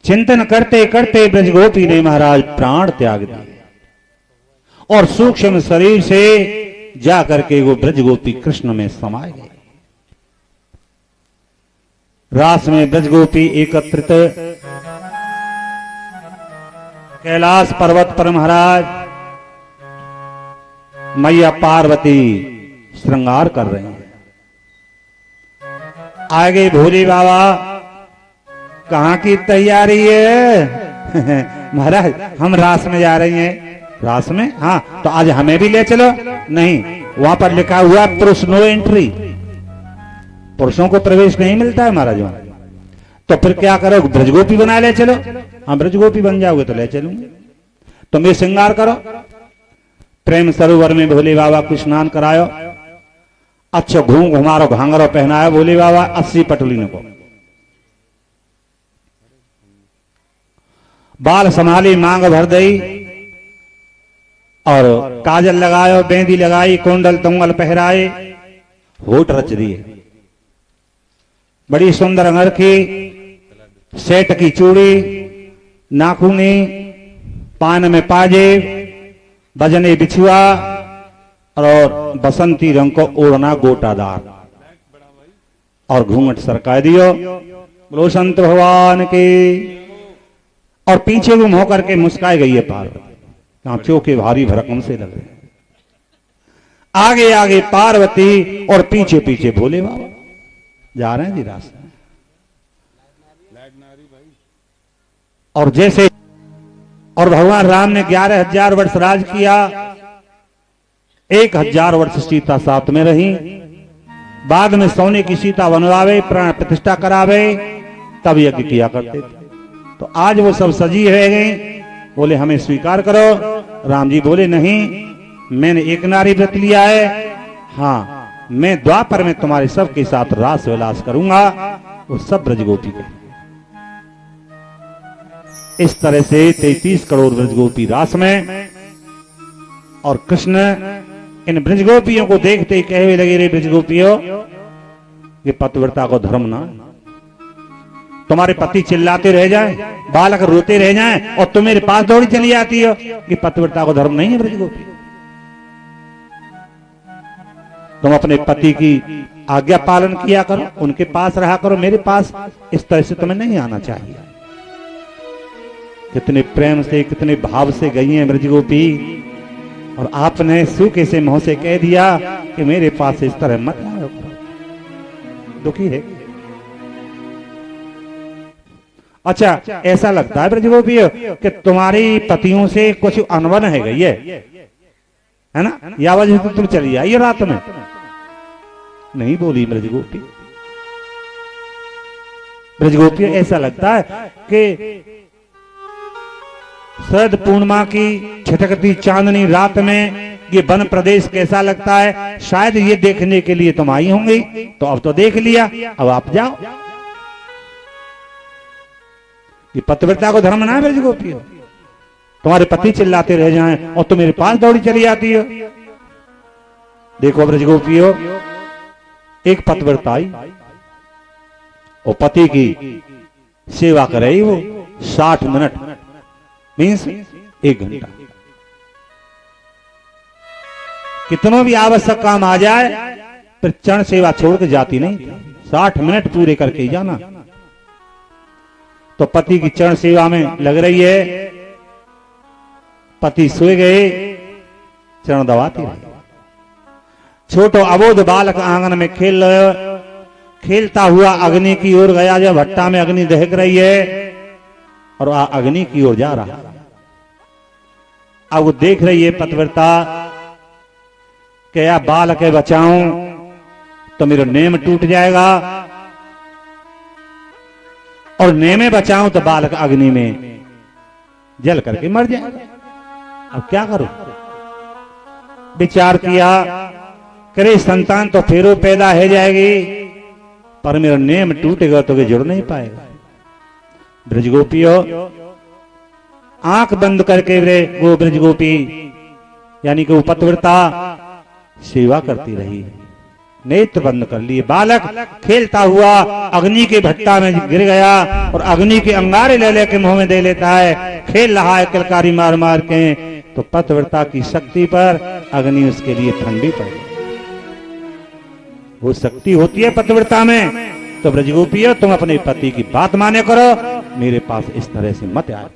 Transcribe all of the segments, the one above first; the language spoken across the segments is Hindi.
चिंतन करते करते ब्रजगोपी ने महाराज प्राण त्याग दिए और सूक्ष्म शरीर से जाकर के वो ब्रजगोपी कृष्ण में समाये गए। रास में ब्रजगोपी एकत्रित कैलाश पर्वत पर महाराज मैया पार्वती श्रृंगार कर रहे हैं। आगे भोले बाबा कहां की तैयारी है? महाराज हम रास में जा रही हैं। रास में? हाँ, तो आज हमें भी ले चलो। नहीं, वहां पर लिखा हुआ पुरुष नो एंट्री, पुरुषों को प्रवेश नहीं मिलता है महाराज वहां। तो फिर क्या करो, ब्रजगोपी बना ले चलो। हाँ, ब्रजगोपी बन जाओगे तो ले चलूंगे। तुम ये श्रृंगार करो। प्रेम सरोवर में भोले बाबा को स्नान करायो, अच्छा घूम घुमारो घांगरो पहनायो भोले बाबा 80 पटुलिनों को, बाल संभाली मांग भर दई और काजल लगायो, बेंदी लगाई, कुंडल तुंगल पहराए, होठ रच दिए, बड़ी सुंदर अंगरखी, सेठ की चूड़ी, नाखूनी, पान में पाजे, बजने बिछुआ और बसंती रंग को ओढ़ना गोटादार और घूंघट सरका दियो। बोलो संत भगवान के। और पीछे गुम होकर के मुस्काई गई है पार्वती, आंखों के भारी भरकम से लग रहे। आगे आगे पार्वती और पीछे पीछे भोले बाबा जा रहे हैं जी रास्ते। और जैसे और भगवान राम ने 11,000 वर्ष राज किया, 1,000 वर्ष सीता साथ में रही, बाद में सोने की सीता बनवावे, प्राण प्रतिष्ठा करावे, तब यज्ञ किया करते थे। तो आज वो सब सजी रह गई। बोले हमें स्वीकार करो। राम जी बोले नहीं, मैंने एक नारी व्रत लिया है। हाँ, मैं द्वापर में तुम्हारे सबके साथ रास विलास करूंगा। वो सब ब्रजगोपी के। इस तरह से 33 करोड़ ब्रजगोपी रास में, और कृष्ण इन ब्रजगोपियों को देखते ही कहने लगे, रे ब्रजगोपियों, ये पतिव्रता को धर्म ना, तुम्हारे पति चिल्लाते रह जाए, बालक रोते रह जाएं और तुम मेरे पास दौड़ी चली आती हो, कि पतिव्रता को धर्म नहीं है ब्रजगोपी। तुम अपने पति की आज्ञा पालन किया करो, उनके पास रहा करो, मेरे पास इस तरह से तुम्हें नहीं आना चाहिए। कितने प्रेम से, कितने भाव से गई हैं ब्रजगोपी, और आपने सूखे से मुंह से कह दिया कि मेरे पास इस तरह मत आया करो। दुखी है। अच्छा, ऐसा लगता है ब्रजगोपी कि तुम्हारी पतियों से कुछ अनबन है गई है ना, या वजह से तुम चली आई रात में। नहीं बोली ब्रजगोपी। ब्रजगोपी ऐसा लगता है कि शरद पूर्णिमा की छिटकती चांदनी रात में ये वन प्रदेश कैसा लगता है, शायद ये देखने के लिए तुम आई होंगी। तो अब तो देख लिया, अब आप जाओ। ये पतिव्रता को धर्म ना है ब्रजगोपी। तुम्हारे पति चिल्लाते रह जाएं और तुम मेरे पास दौड़ी चली आती हो। देखो ब्रजगोपियों, एक पतिव्रता आई, वो पति की सेवा कर रही, वो 60 मिनट मीन्स 1 घंटा। कितनों भी आवश्यक काम आ जाए, फिर चरण सेवा छोड़ के जाती नहीं, 60 मिनट पूरे करके ही जाना। तो पति की चरण सेवा में लग रही है, पति सोए गए, चरण दबाती रही। छोटो अबोध बालक आंगन में खेलता हुआ अग्नि की ओर गया, जब भट्टा में अग्नि दहक रही है और अग्नि की ओर जा रहा। अब वो देख रही है पतिव्रता, क्या बालक है बचाऊं तो मेरा नेम टूट जाएगा, और नेमे बचाऊं तो बालक अग्नि में जल करके मर जाएगा। अब क्या करूं? विचार किया, करे संतान तो फेरो पैदा हो जाएगी, पर मेरा नेम टूटेगा तो जुड़ नहीं पाएगा। ब्रजगोपियों, आंख बंद करके वो ब्रजगोपी यानी कि वो पतिव्रता सेवा करती रही। नेत्र बंद कर लिए। बालक खेलता हुआ अग्नि के भट्टा में गिर गया और अग्नि के अंगारे ले लेके मुंह में दे लेता है, खेल रहा है किलकारी मार मार के। तो पतिव्रता की शक्ति पर अग्नि उसके लिए ठंडी पड़ गई। वो शक्ति होती है पतिव्रता में। तो ब्रजगोपियों, तुम अपने पति की बात माने करो, मेरे पास इस तरह से मत आए।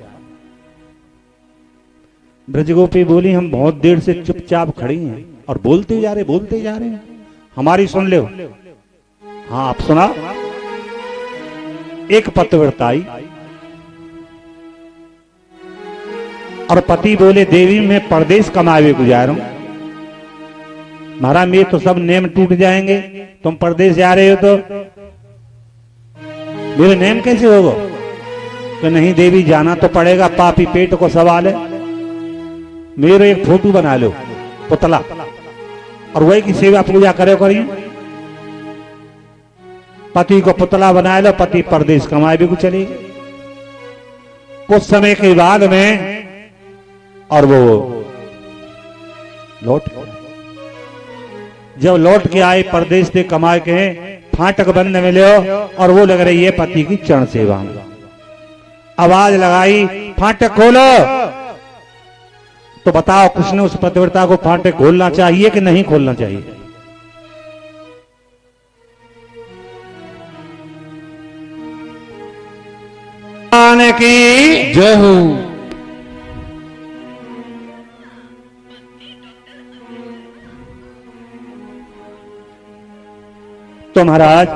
ब्रजगोपी बोली, हम बहुत देर से चुपचाप खड़ी हैं और बोलते जा रहे हैं, हमारी सुन लो। हाँ, आप सुना। एक पतिव्रता आई और पति बोले, देवी मैं परदेश कमाए गुजार हूं। महाराज ये तो सब नेम टूट जाएंगे, तुम परदेश जा रहे हो तो मेरे नेम कैसे होगा? तो नहीं देवी, जाना तो पड़ेगा, पापी पेट को सवाल है। मेरे एक फोटो बना लो, पुतला, और वही की सेवा पूजा करे करिए। पति को पुतला बना लो, पति परदेश कमाए भी कुछ चले। कुछ समय के बाद में और वो जब लौट के आए परदेश से कमा के, फाटक बंद मिले और वो लग रही है पति की चरण सेवा में। आवाज लगाई, फाटक खोलो। तो बताओ, कृष्ण उस पतिव्रता को फाटक खोलना चाहिए कि नहीं खोलना चाहिए? भगवान की जय हो। तो महाराज,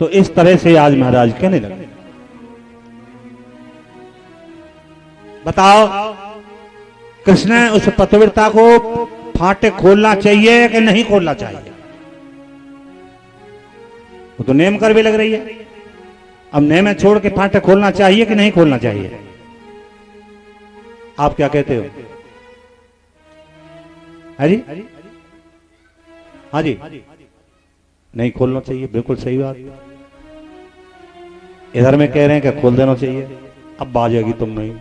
तो इस तरह से आज महाराज कहने लगे, बताओ कृष्ण उस पतिव्रता को फाटक खोलना चाहिए कि नहीं खोलना चाहिए? वो तो नेम कर भी लग रही है। अब नेम छोड़ के फाटक खोलना चाहिए कि नहीं खोलना चाहिए? आप क्या कहते हो? हाँ जी, हाँ जी, नहीं खोलना चाहिए, बिल्कुल सही बात। इधर में कह रहे हैं कि खोल देना चाहिए। अब बाजेगी तुम नहीं,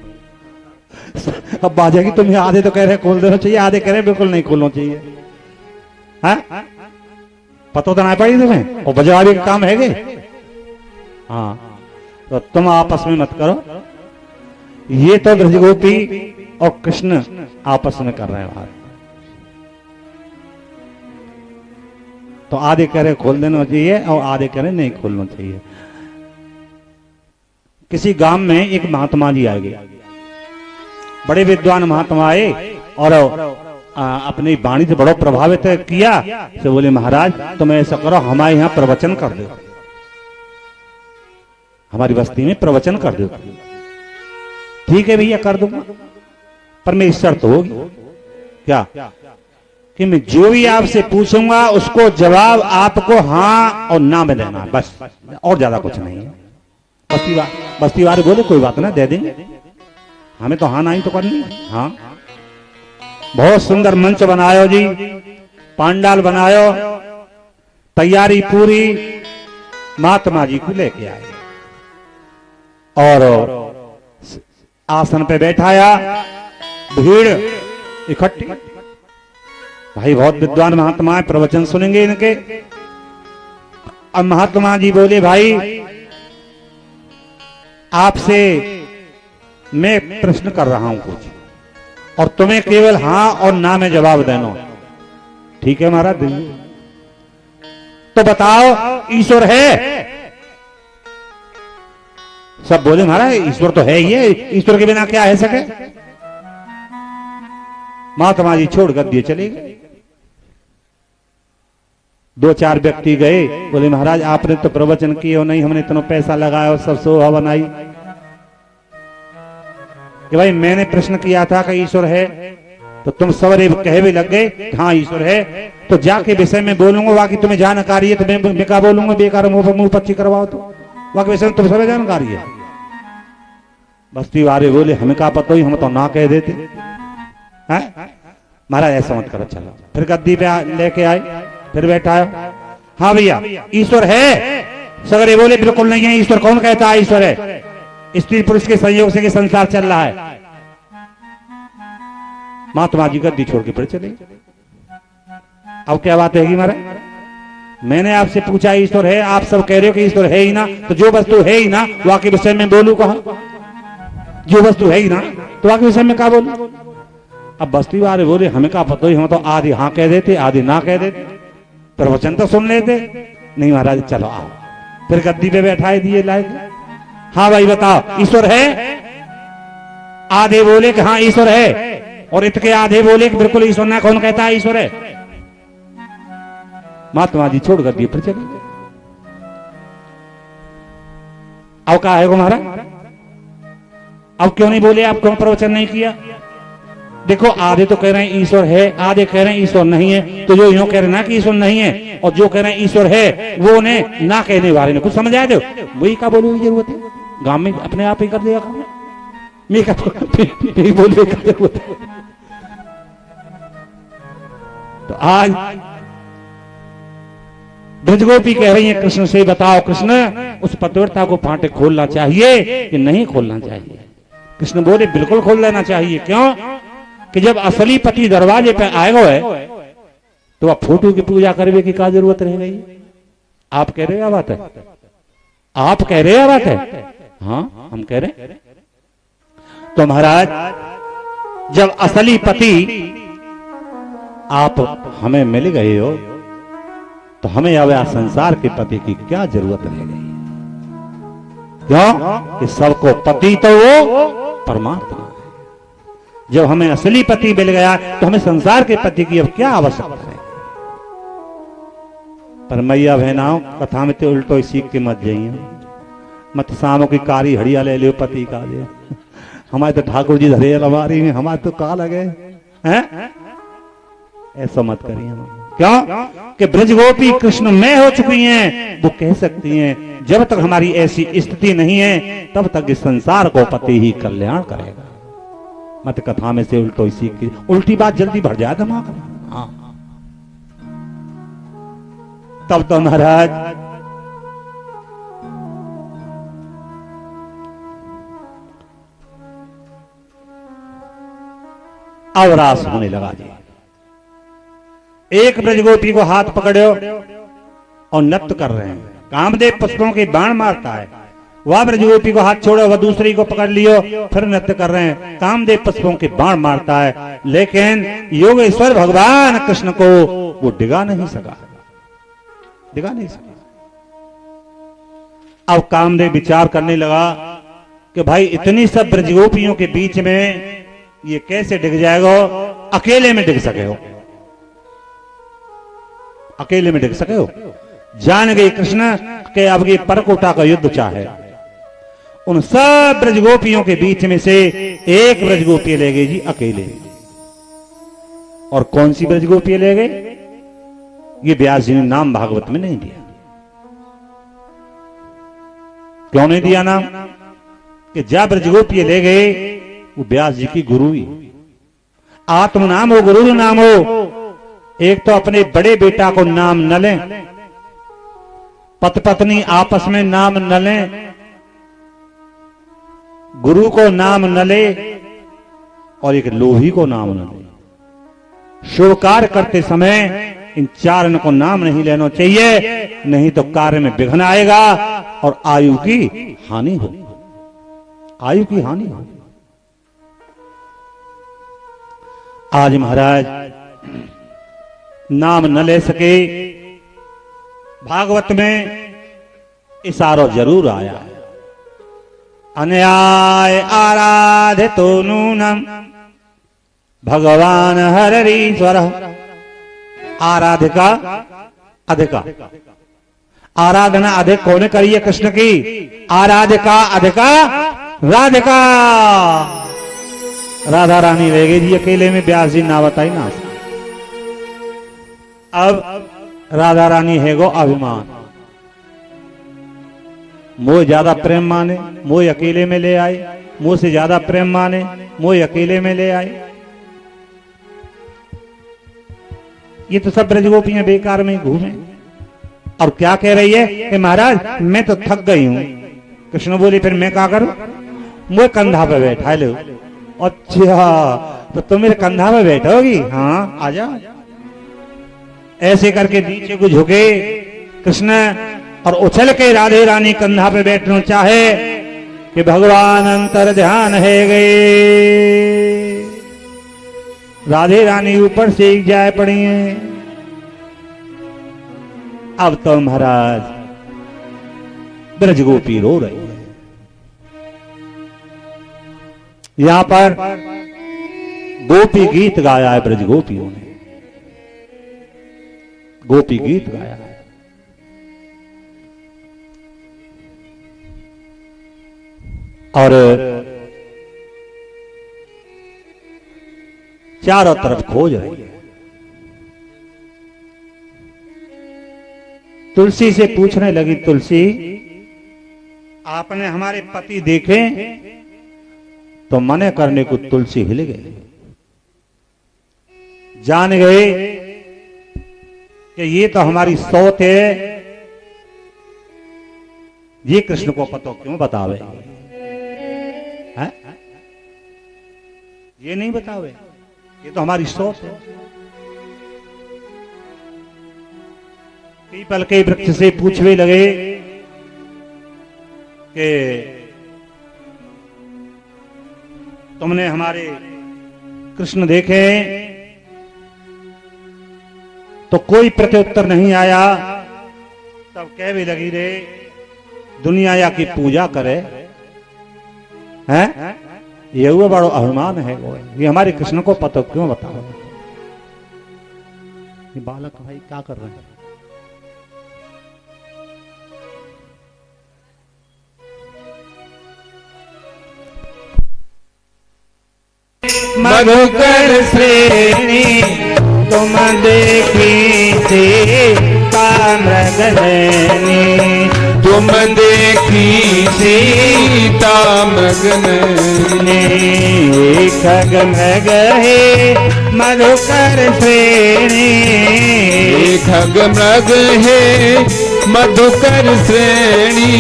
अब बाजेगी तुम। आधे तो कह रहे हैं खोल देना चाहिए, आधे कह रहे हैं बिल्कुल नहीं खोलना चाहिए। हाँ, पता तो ना पड़ी तुम्हें, और बजवाड़ी का काम है गे। हाँ, तो तुम आपस में मत करो। ये तो ब्रजगोपी और कृष्ण आपस में कर रहे हैं बात। तो आधे कह रहे खोल देना चाहिए और आधे कह रहे नहीं खोलना चाहिए। किसी गांव में एक महात्मा जी आए गए, बड़े विद्वान महात्मा आए और अपनी वाणी से बड़ा प्रभावित किया। तो बोले, महाराज तुम ऐसा करो, हमारे यहाँ प्रवचन कर दो, हमारी बस्ती में प्रवचन कर दो। ठीक है भैया, कर दूंगा, पर मेरी शर्त होगी। क्या? कि मैं जो भी आपसे पूछूंगा उसको जवाब आपको हाँ और ना में देना, बस, और ज्यादा कुछ नहीं है। बस्ती वाले बोले, कोई बात ना, दे देंगे, हमें तो हाँ ना ही तो करनी। हाँ, बहुत सुंदर मंच बनायो जी, पांडाल बनायो, तैयारी पूरी। महात्मा जी को लेके आए और आसन पे बैठाया, भीड़ इकट्ठी। भाई बहुत विद्वान महात्मा है, प्रवचन सुनेंगे इनके। अब महात्मा जी बोले, भाई आपसे मैं प्रश्न कर रहा हूं कुछ, और तुम्हें केवल हाँ और ना में जवाब देना। ठीक है महाराज? तो बताओ, ईश्वर है? सब बोले, महाराज ईश्वर तो है ही है, ईश्वर के बिना क्या है सके। महात्मा जी छोड़ कर दिए, चले गए। दो चार व्यक्ति गए, बोले, महाराज आपने तो प्रवचन किए नहीं, हमने इतना पैसा लगाया और सब शोभा बनाई कि भाई मैंने प्रश्न किया था कि ईश्वर है, तो तुम सवरे कहे भी लग गए हाँ ईश्वर है। तो जाके विषय में बोलूंगा, बाकी तुम्हें जानकारी है तो मैं क्या बोलूंगा, बेकार मुंह पच्ची करवाओ। तो बाकी विषय में तुम सब जानकारी है। बस्ती वाले बोले, हमें क्या पता ही, हम तो ना कह देते। महाराज ऐसा मत करो, चलो। फिर गद्दी पे लेके आए, फिर बैठाया। हाँ भैया, ईश्वर है? सगरे बोले, बिल्कुल नहीं है। ईश्वर कौन कहता है ईश्वर है? स्त्री पुरुष के संयोग से संसार चल रहा है। महात्मा जी गद्दी छोड़ के फिर चले। अब क्या बात है महाराज, मैंने आपसे पूछा ईश्वर है, आप सब कह रहे हो कि ईश्वर है ही ना, तो जो वस्तु है ही ना वो के विषय में बोलू कहा? जो वस्तु है ही ना तो आगे विषय में क्या बोलू? अब बस्ती वाले बोले हमें क्या पता, हम तो आधे हाँ कह देते आधे ना कह देते, प्रवचन तो सुन लेते। नहीं महाराज चलो आओ, फिर गद्दी पे बैठाए दिए लाए। हाँ भाई बताओ ईश्वर है? आधे बोले कि हाँ ईश्वर है, और इतके आधे बोले कि बिल्कुल ईश्वर ना। कौन कहता है ईश्वर है? महात्मा जी छोड़ गद्दी पर चले। अब कहा है महाराज, अब क्यों नहीं बोले, आप क्यों प्रवचन नहीं किया? देखो आधे तो कह रहे हैं ईश्वर है, आधे कह रहे हैं ईश्वर नहीं है, तो जो यूं कह रहे ना कि ईश्वर नहीं है और जो कह रहे हैं ईश्वर है वो उन्हें ना कहने वाले ने कुछ समझ आए? दो वही का बोलने की जरूरत है, गांव में अपने आप ही कर देगा काम, मैं क्या बोलने की जरूरत है? तो आज ब्रजगोपी कह रही है कृष्ण से बताओ कृष्ण उस पतिव्रता को फाटक खोलना चाहिए कि नहीं खोलना चाहिए? कृष्ण बोले बिल्कुल खोल देना चाहिए। क्यों कि जब असली पति दरवाजे पे आएगा है तो अब फोटो की पूजा करने की क्या जरूरत रह गई? आप कह रहे हो बात है, आप कह रहे हो बात है, हाँ हम कह रहे। तो महाराज जब असली पति आप हमें मिल गए हो तो हमें अब संसार के पति की क्या जरूरत रह गई? क्यों कि सबको पति तो वो परमात्मा है। जब हमें असली पति मिल गया तो हमें संसार के पति की अब क्या आवश्यकता है? पर मैया बहनाओं कथा में तो उल्टो सीख के मत जाइए, मत शामों की कारी हड़िया ले लियो पति का ले। हमारे तो ठाकुर जी धरे अलमारी में, हमारे तो का लगे हैं, ऐसा मत करिए। हम क्यों कि ब्रजगोपी कृष्ण में हो चुकी हैं, वो कह सकती हैं जब तक हमारी ऐसी स्थिति नहीं है तब तक इस संसार को पति ही कल्याण करेगा। मत कथा में से उल्टो सीख की, उल्टी बात जल्दी भर जाए दिमाग में। हाँ तब तो महाराज अवरास होने लगा जी। एक ब्रजगोपी को हाथ पकड़ो और नृत्य कर रहे हैं, कामदेव पुष्पों के बाण मारता है। वह ब्रजगोपी को हाथ छोड़ो, वह दूसरी को पकड़ लियो, फिर नृत्य कर रहे हैं, कामदेव पुष्पों के बाण मारता है। लेकिन योगेश्वर भगवान कृष्ण को वो डिगा नहीं सका, डिगा नहीं सका। अब कामदेव विचार करने लगा कि भाई इतनी सब ब्रजगोपियों के बीच में ये कैसे डिग जाएगा, अकेले में डिग सके हो, अकेले में डिग सके हो। जान गए कृष्ण के अब ये परकोटा का युद्ध चाहे। उन सब ब्रजगोपियों के बीच में से एक ब्रजगोपी ले गए जी अकेले। और कौन सी ब्रजगोपी ले गए? ये व्यास जी ने नाम भागवत में नहीं दिया। क्यों नहीं दिया नाम? कि जा ब्रजगोपी ले गए वो व्यास जी की गुरु ही। आत्म नाम हो, गुरु नाम हो। एक तो अपने बड़े बेटा को नाम न लें, पति पत्नी आपस में नाम न लें, गुरु को नाम न ले, और एक लोभी को नाम न ले। शुभ कार्य करते समय इन चार को नाम नहीं लेना चाहिए, नहीं तो कार्य में विघ्न आएगा और आयु की हानि हो, आयु की हानि हो। आज महाराज नाम न ले सके, भागवत में इशारा जरूर आया, अन्याय आराधितो नूनम भगवान हरिश्वर। आराधिका अधिका, आराधना अधिक कौन करी है कृष्ण की? आराधिका अधिका राधिका। राधा रानी रह गई जी अकेले में, व्यास जी ना बताई ना। अब राधा रानी है गो अभिमान, मोह ज्यादा प्रेम माने, मोह अकेले में ले आए, मोह से ज्यादा प्रेम माने, मोह अकेले में ले आए। ये तो सब ब्रजगोपियां बेकार में घूमे। और क्या कह रही है कि महाराज मैं तो थक गई हूं। कृष्ण बोले फिर मैं क्या करूं? मुझे कंधा पे बैठा लो। अच्छा तो तुम मेरे कंधा में बैठोगी? हाँ आ जाओ। ऐसे करके नीचे को झुके कृष्ण और उछल के राधे रानी कंधा पे बैठना चाहे कि भगवान अंतर ध्यान है गए। राधे रानी ऊपर से एक जाए पड़ी हैं। अब तो महाराज ब्रज गोपी रो रही है। यहां पर गोपी गीत गाया है, ब्रज गोपियों ने गोपी गीत गाया है। और चारों तरफ खोज रही है। तुलसी से पूछने लगी, तुलसी आपने हमारे पति देखे? तो मने करने को तुलसी हिल गए, जान गए कि ये तो हमारी सौत है, ये कृष्ण को पतो क्यों बतावे? है? ये नहीं बतावे, ये तो हमारी सौत है। पीपल के वृक्ष से पूछने लगे कि तुमने हमारे कृष्ण देखे? तो कोई प्रत्युत्तर नहीं आया। तब कह भी लगी रे दुनिया या की पूजा करे हैं? ये हुआ बड़ो अभिमान है वो, ये हमारे कृष्ण को पता क्यों बताओ? ये बालक भाई क्या कर रहे हैं? मधुकर श्रेणी तुम देखी थी ताम्रगननी, तुम देखी सीता मृगननी। खग मृग है मधुकर श्रेणी, खग मृग है मधुकर श्रेणी।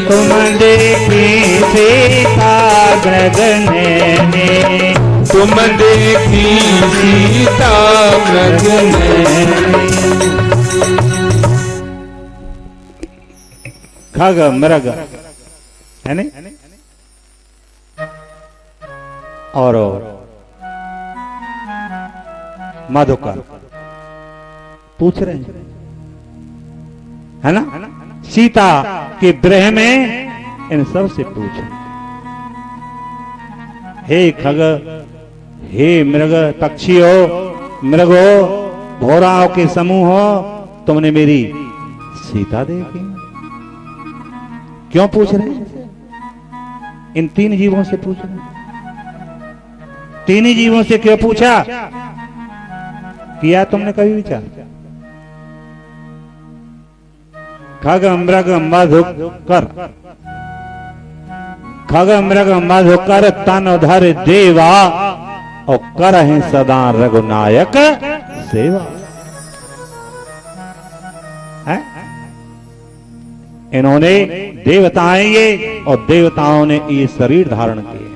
तुम देखी सीता मृगननी, तुम देखी सीता मृगननी। खग मृग है नहीं? और मधुकर पूछ रहे हैं, है ना? सीता के विरह में इन सब से पूछ, हे खग, हे मृग पक्षी हो, मृग हो, घोड़ाओं के समूह हो, तुमने मेरी सीता देखी? क्यों पूछ रहे हैं? इन तीन जीवों से पूछ रहे हैं। तीन ही जीवों से क्यों पूछा? किया तुमने कभी विचार? खग मृग मधुकर, खग मृग मधुकर तन धर देवा, और करहि सदा रघुनायक सेवा। है? इन्होंने देवताएं ये, और देवताओं ने ये शरीर धारण किए।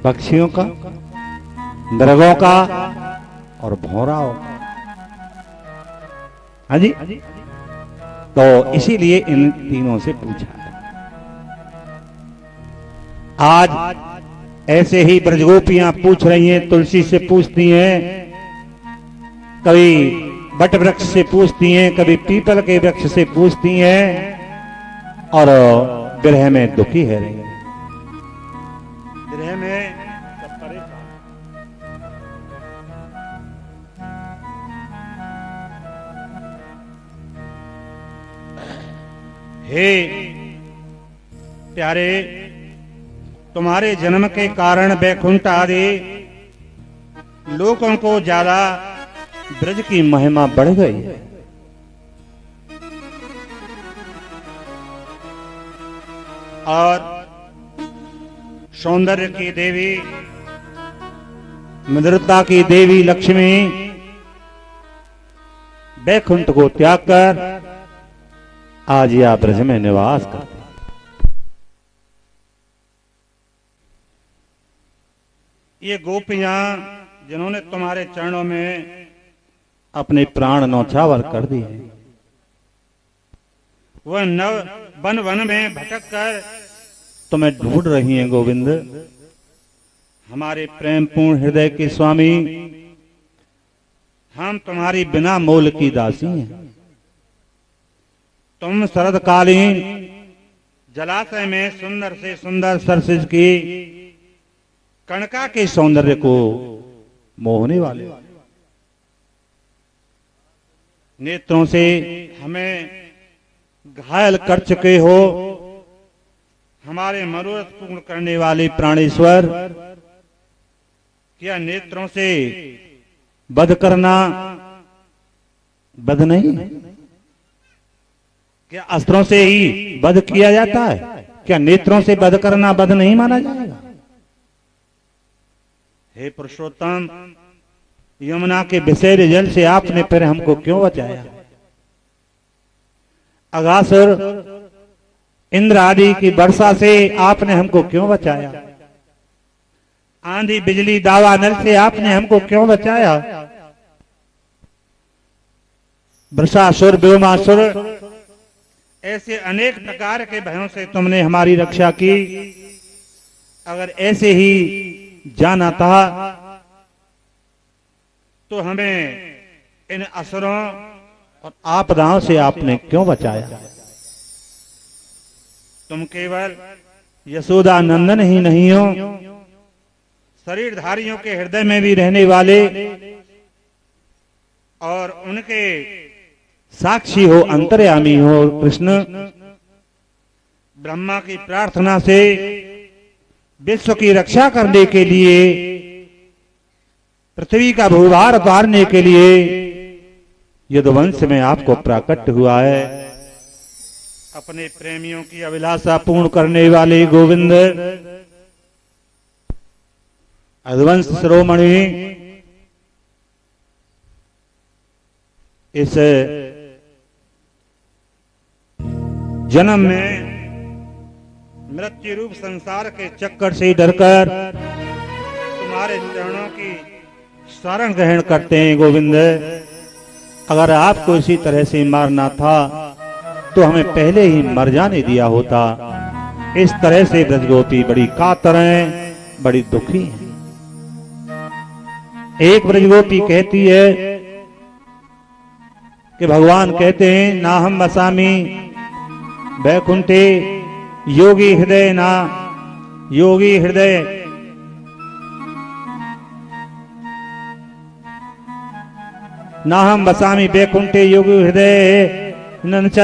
पक्षियों का, मृगों का और भौराओं का। हाँ जी, तो इसीलिए इन तीनों से पूछा है। आज ऐसे ही ब्रजगोपियां पूछ रही हैं, तुलसी से पूछती हैं, कभी बट वृक्ष से पूछती हैं, कभी पीपल के वृक्ष से पूछती हैं, और विरह में दुखी है रही, विरह में सब परेशान। हे प्यारे, तुम्हारे जन्म के कारण वैकुंठ आदि लोगों को ज्यादा ब्रज की महिमा बढ़ गई है। और सौंदर्य की देवी, मधुरता की देवी लक्ष्मी वैकुंठ को त्याग कर आज या ब्रज में निवास करते। ये गोपियां जिन्होंने तुम्हारे चरणों में अपने प्राण नौछावर कर दिए, वह नव वन वन में भटक कर तुम्हें ढूंढ रही हैं गोविंद। हमारे प्रेम पूर्ण हृदय के स्वामी, हम तुम्हारी बिना मोल की दासी हैं। तुम शरदकालीन जलाशय में सुंदर से सुंदर सरसिज की कणका के सौंदर्य को मोहने वाले नेत्रों से हमें घायल कर चुके हो। हमारे मनोरथ पूर्ण करने वाले प्राणेश्वर, क्या नेत्रों से वध करना वध नहीं? क्या अस्त्रों से ही वध किया जाता है? क्या नेत्रों से वध करना वध नहीं माना जाएगा? हे पुरुषोत्तम, यमुना के विषैले जल से आपने फिर हमको क्यों बचाया? अगासुर इंद्र आदि की वर्षा से आपने हमको क्यों बचाया? आंधी बिजली दावा नल से आपने हमको क्यों बचाया? वृषासुर व्योमासुर ऐसे अनेक प्रकार के भयों से तुमने हमारी रक्षा की। अगर ऐसे ही जाना था तो हमें इन असुरों और आपदाओं से आपने क्यों बचाया? तुम केवल यशोदा नंदन ही नहीं हो, शरीरधारियों के हृदय में भी रहने वाले और उनके साक्षी हो, अंतर्यामी हो। कृष्ण, ब्रह्मा की प्रार्थना से विश्व की रक्षा करने के लिए, पृथ्वी का भूभार उतारने के लिए यदुवंश में आपको प्राकट्य हुआ है। अपने प्रेमियों की अभिलाषा पूर्ण करने वाले गोविंद, यदुवंश शिरोमणि, इस जन्म में मृत्यु रूप संसार के चक्कर से डरकर तुम्हारे चरणों की शरण ग्रहण करते हैं गोविंद। अगर आपको इसी तरह से मारना था तो हमें पहले ही मर जाने दिया होता। इस तरह से ब्रजगोपी बड़ी कातर हैं, बड़ी दुखी हैं। एक ब्रजगोपी कहती है कि भगवान कहते हैं, ना हम वसामी वैकुंठे योगी हृदय, ना योगी हृदय ना हम वसामी वैकुंठे योगी हृदय न च।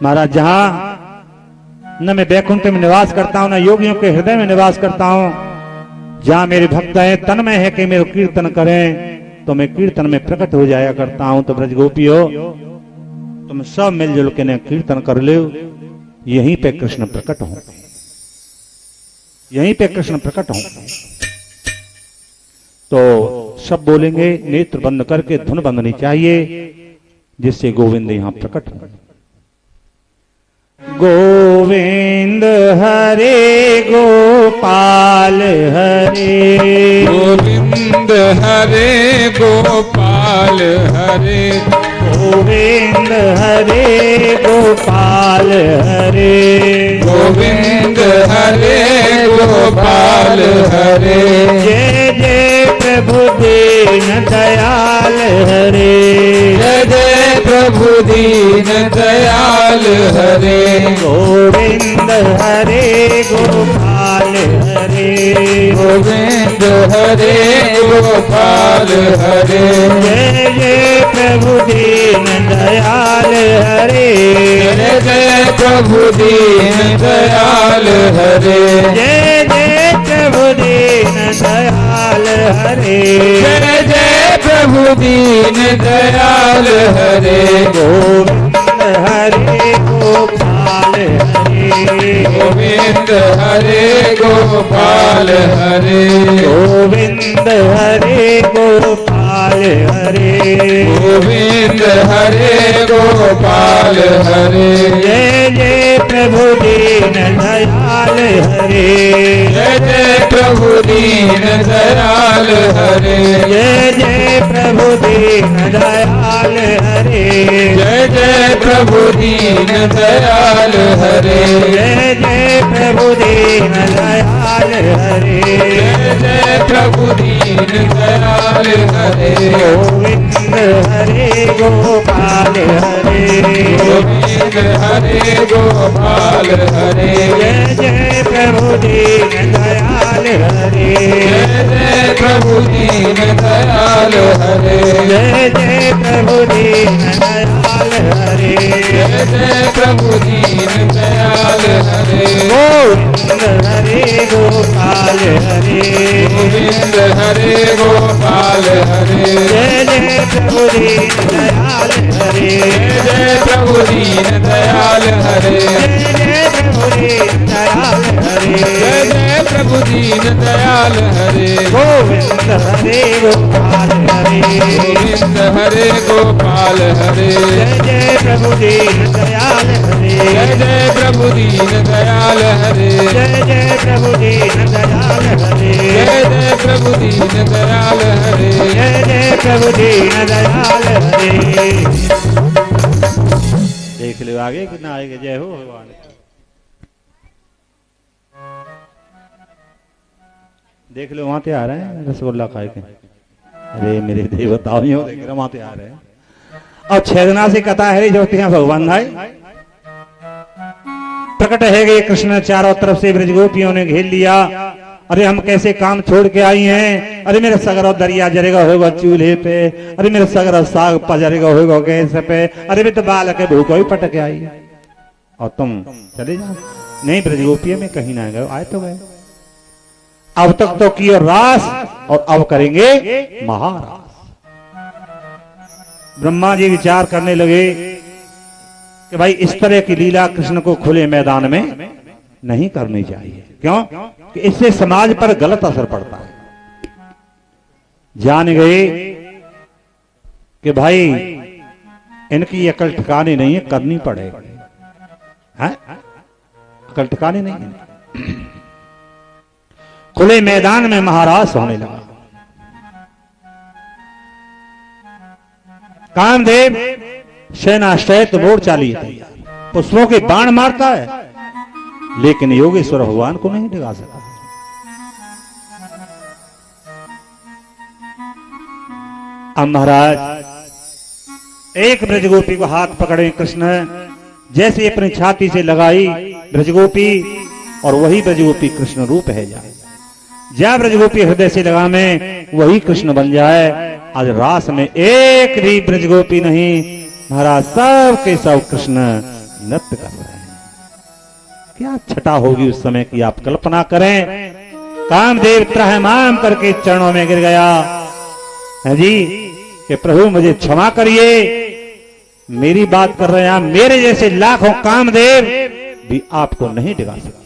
महाराज, जहां न मैं वैकुंठ में निवास करता हूं, न योगियों के हृदय में निवास करता हूं, जहां मेरे भक्त हैं तन्मय है कि मेरे कीर्तन करें, तो मैं कीर्तन में प्रकट हो जाया करता हूं। तो ब्रजगोपियों, तुम सब मिलजुल के ने कीर्तन कर लो, यहीं पे कृष्ण प्रकट हो, यहीं पे कृष्ण प्रकट हो। तो सब बोलेंगे, नेत्र बंद करके धुन बंदनी चाहिए, जिससे गोविंद यहां प्रकट हो। गोविंद हरे गोपाल हरे, गोविंद हरे गोपाल हरे, गोविंद हरे गोपाल हरे, गोविंद हरे गोपाल हरे। जय जय प्रभु दीन दयाल हरे, जय जय प्रभु दीन दयाल हरे। गोविंद हरे गोपाल हरे, गोविंद हरे गोपाल हरे। जय जय प्रभु दीन दयाल हरे, जय जय प्रभु दीन दयाल हरे। जय जय प्रभु दीन दयाल हरे, जय जय प्रभु दीन दयाल हरे। गोविंद हरे गोपाल हरे, गोविंद हरे गोपाल हरे। गोविंद हरे गोपाल हरे, गोविंद हरे गोपाल हरे। जय जय प्रभु दीन दयाल हरे, जय जय प्रभु प्रभु दीन दयाल हरे। जय जय प्रभु दीन दयाल हरे। जय जय प्रभु दीन दयाल हरे। जय जय प्रभु दीन दयाल हरे। जय जय प्रभु दीन दयाल हरे। गोविंद हरे गोपाल हरे। गोविंद हरे गोपाल हरे। जय जय प्रभु दीन दयाल हरे। जय जय प्रभु दीन दयाल हरे। जय जय प्रभु दीन दयाल हरे। जय जय प्रभु दीन दयाल हरे। गोविंद हरे गोपाल हरे। गोविंद हरे गोपाल हरे। जय जय प्रभु दीन दयाल हरे। जय जय प्रभु दीन दयाल हरे। जय जय प्रभु दीन दयाल हरे। जय जय प्रभु दीन दयाल हरे। गोविंद हरे गोपाल हरे। गोविंद हरे गोपाल हरे। जय जय प्रभु दीन दयाल हरे। जय जय प्रभु दीन दयाल हरे। जय जय प्रभु दीन दयाल हरे। जय जय प्रभु दीन दयाल हरे। जय जय प्रभु दीन दयाल हरे। देख लो आगे कितना आएगा। जय हो भगवान। देख लो वहां पे आ रहे हैं रसगुल्ला खाए के। अरे मेरे देवताओं देख रहे वहां पे आ रहे हैं। और छेदना से कथा है जो भगवान भाई प्रकट है गए कृष्ण चारों तरफ से ब्रजगोपियों ने घेर लिया। अरे हम कैसे काम छोड़ के आई हैं। अरे मेरे सगरा दरिया जरेगा होगा चूल्हे पे। अरे मेरे सगरा साग पजरेगा होगा गैस पे। अरे मैं तो बाल के भूखो ही पटक आई है और तुम चले जाओ। नहीं ब्रजगोपियों में कहीं ना गए आए तो गए। अब तक तो किए रास और अब करेंगे महारास। ब्रह्मा जी विचार करने लगे कि भाई इस तरह की लीला कृष्ण को खुले मैदान में नहीं करनी चाहिए। क्यों कि इससे समाज पर गलत असर पड़ता है। जान गए कि भाई इनकी अकल ठिकाने नहीं है करनी पड़ेगी। अकल ठिकाने नहीं है। खुले मैदान में महाराज होने लगा। कामदेव सेना सहित मोर्चा लिए तैयार। पुष्पों के बाण मारता है लेकिन योगेश्वर भगवान को नहीं डिगा सका। अब महाराज एक ब्रजगोपी को हाथ पकड़े कृष्ण जैसे अपनी छाती से लगाई ब्रजगोपी और वही ब्रजगोपी कृष्ण रूप है जाए। जा ब्रजगोपी हृदय से लगा में वही कृष्ण बन जाए। आज रास में एक भी ब्रजगोपी नहीं महाराज सब के सब कृष्ण नृत्य कर रहे हैं। क्या छटा होगी उस समय की आप कल्पना करें। कामदेव त्रहमाम करके चरणों में गिर गया है जी कि प्रभु मुझे क्षमा करिए। मेरी बात कर रहे हैं आप। मेरे जैसे लाखों कामदेव भी आपको नहीं डिगा सकते।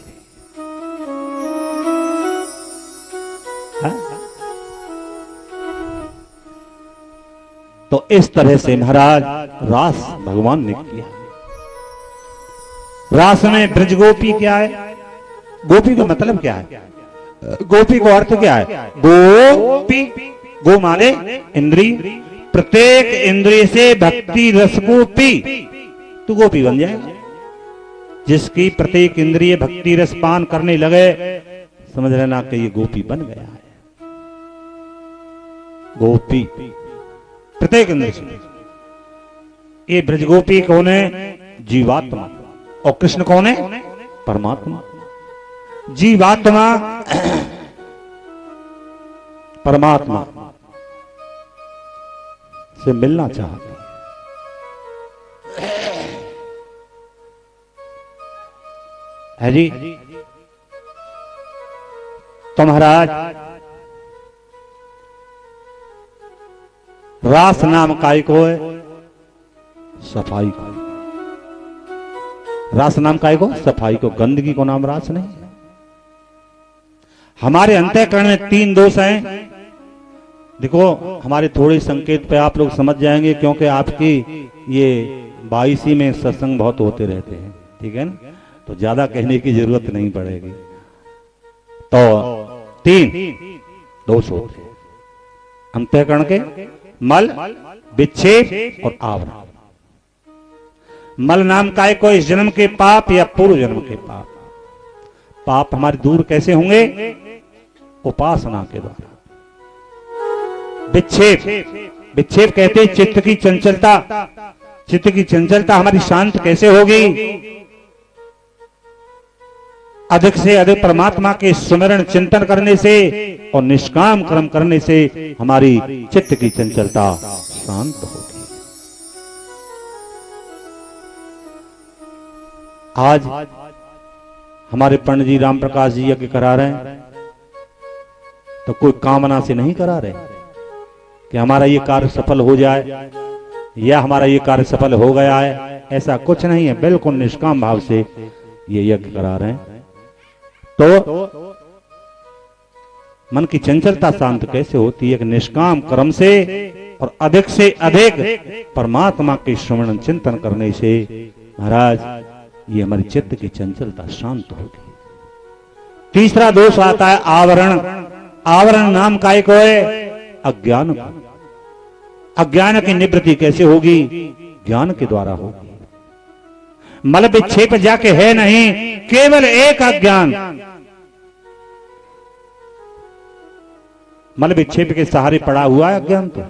तो इस तरह से महाराज रास भगवान ने किया। रास में ब्रजगोपी क्या है। गोपी का मतलब क्या है। गोपी को अर्थ क्या है। गोपी गो माने इंद्री। प्रत्येक इंद्रिय से भक्ति रस को पी तो गोपी बन जाएगा। जिसकी प्रत्येक इंद्रिय भक्ति रस पान करने लगे समझ लेना कि ये गोपी बन गया है। गोपी प्रत्येक इंद्रिय से। ये ब्रजगोपी कौन है। जीवात्मा। और कृष्ण कौन है। परमात्मा। जीवात्मा परमात्मा से मिलना चाहते है जी। तो महाराज रास नाम काय को है। सफाई को। रास नाम काय को सफाई को। गंदगी को नाम रास नहीं। हमारे अंतःकरण में 3 दोष हैं। देखो हमारे थोड़े संकेत पे आप लोग समझ जाएंगे क्योंकि आपकी ये 22 में सत्संग बहुत होते रहते हैं। ठीक है ना। तो ज्यादा कहने की जरूरत नहीं पड़ेगी। तो तीन दोष होते हैं अंतःकरण के, मल, विक्षेप और आवरण। मल नाम का है कोई इस जन्म के पाप या पूर्व जन्म के पाप। पाप हमारे दूर कैसे होंगे? उपासना के द्वारा। विक्षेप, विक्षेप कहते हैं चित्त की चंचलता। चित्त की चंचलता हमारी शांत कैसे होगी? अधिक से अधिक परमात्मा के स्मरण चिंतन करने से और निष्काम कर्म करने से हमारी चित्त की चंचलता शांत होगी। आज हमारे पंडित जी राम प्रकाश जी यज्ञ करा रहे हैं तो कोई कामना से नहीं करा रहे कि हमारा ये कार्य सफल हो जाए या हमारा ये कार्य सफल हो गया है, ऐसा कुछ नहीं है। बिल्कुल निष्काम भाव से ये यज्ञ करा रहे हैं। तो मन की चंचलता शांत कैसे होती है? कि निष्काम कर्म से और अधिक से अधिक परमात्मा के स्मरण चिंतन करने से महाराज ये हमारी चित्त की चंचलता शांत होगी। तीसरा दोष आता है आवरण। आवरण नाम का एक है अज्ञान का। अज्ञान की निवृत्ति कैसे होगी? ज्ञान के द्वारा होगी। मल विक्षेप जाके है नहीं, केवल एक अज्ञान। मल विक्षेप के सहारे पड़ा हुआ है अज्ञान। तो